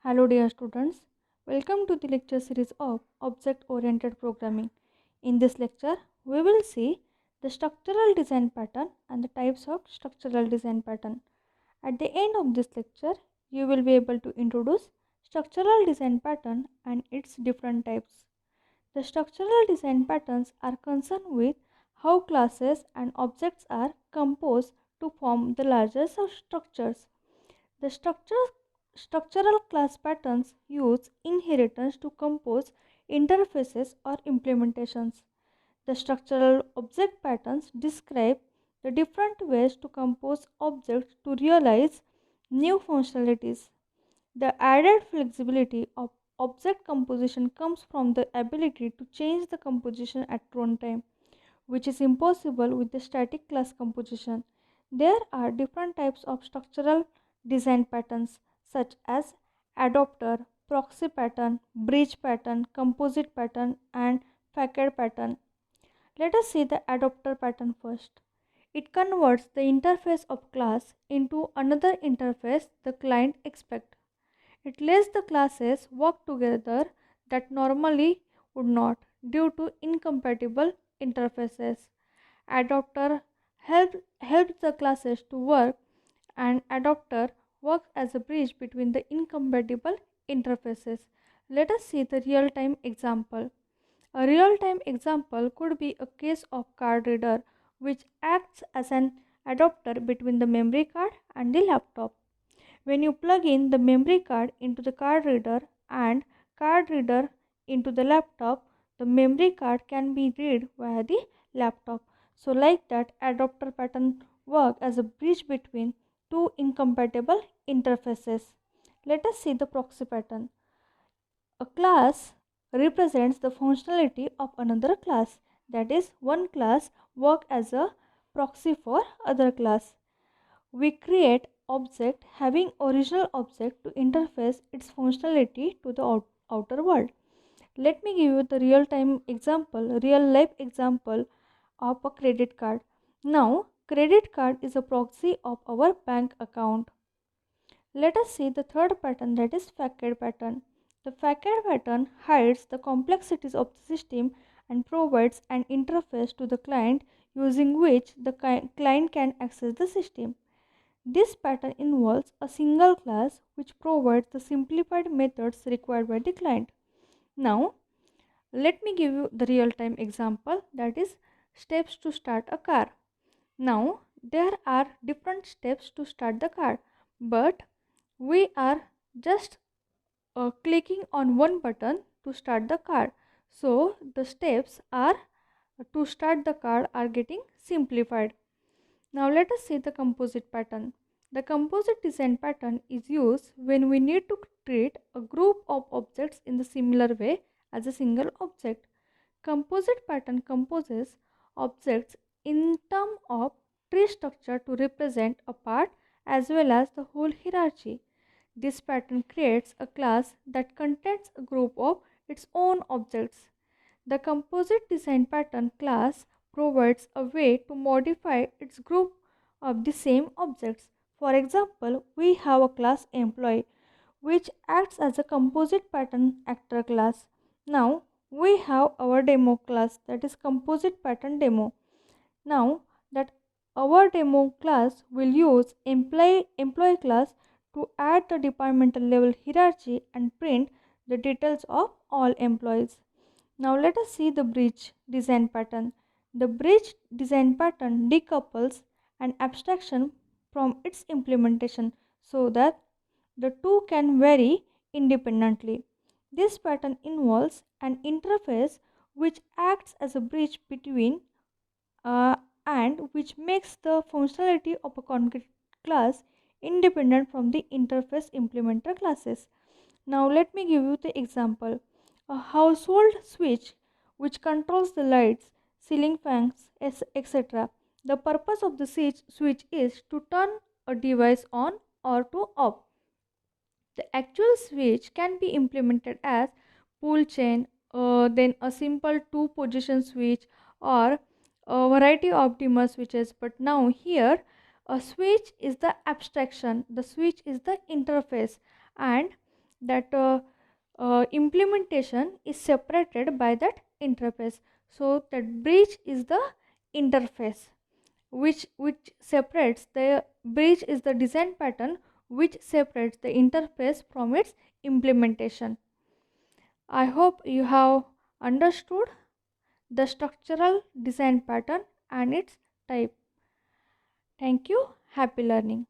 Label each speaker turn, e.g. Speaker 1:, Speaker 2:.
Speaker 1: Hello dear students, welcome to the lecture series of Object Oriented Programming. In this lecture, we will see the structural design pattern and the types of structural design pattern. At the end of this lecture, you will be able to introduce structural design pattern and its different types. The structural design patterns are concerned with how classes and objects are composed to form the larger structures. The structural class patterns use inheritance to compose interfaces or implementations. The structural object patterns describe the different ways to compose objects to realize new functionalities. The added flexibility of object composition comes from the ability to change the composition at runtime, which is impossible with the static class composition. There are different types of structural design patterns such as adapter, proxy pattern, bridge pattern, composite pattern, and facade pattern. Let us see the adapter pattern first. It converts the interface of class into another interface the client expects. It lets the classes work together that normally would not due to incompatible interfaces. Adapter helps the classes to work, and adapter works as a bridge between the incompatible interfaces. Let us see the real-time example. A real-time example could be a case of card reader which acts as an adapter between the memory card and the laptop. When you plug in the memory card into the card reader and card reader into the laptop, the memory card can be read via the laptop. So like that, adapter pattern work as a bridge between two incompatible interfaces. Let us see the proxy pattern. A class represents the functionality of another class. That is, one class work as a proxy for other class. We create object having original object to interface its functionality to the outer world. Let me give you the real life example of a credit card. Now, credit card is a proxy of our bank account. Let us see the third pattern, that is facade pattern. The facade pattern hides the complexities of the system and provides an interface to the client using which the client can access the system. This pattern involves a single class which provides the simplified methods required by the client. Now, let me give you the real-time example, that is steps to start a car. Now, there are different steps to start the car, but we are just clicking on one button to start the car. So, the steps are to start the car are getting simplified. Now let us see the composite pattern. The composite design pattern is used when we need to treat a group of objects in the similar way as a single object. Composite pattern composes objects in terms of tree structure to represent a part as well as the whole hierarchy. This pattern creates a class that contains a group of its own objects. The composite design pattern class provides a way to modify its group of the same objects. For example, we have a class employee which acts as a composite pattern actor class. Now we have our demo class, that is composite pattern demo. Now that our demo class will use employee class to add the departmental level hierarchy and print the details of all employees. Now let us see the bridge design pattern. The bridge design pattern decouples an abstraction from its implementation so that the two can vary independently. This pattern involves an interface which acts as a bridge between uh, and which makes the functionality of a concrete class independent from the interface implementer classes. Now let me give you the example. A household switch which controls the lights, ceiling fans, etc. The purpose of the switch is to turn a device on or to off. The actual switch can be implemented as pull chain, then a simple two position switch, or a variety of dimmer switches. But now here a switch is the abstraction, the switch is the interface, and that implementation is separated by that interface. So that bridge is the interface which separates the bridge is the design pattern which separates the interface from its implementation. I hope you have understood the structural design pattern and its type. Thank you. Happy learning.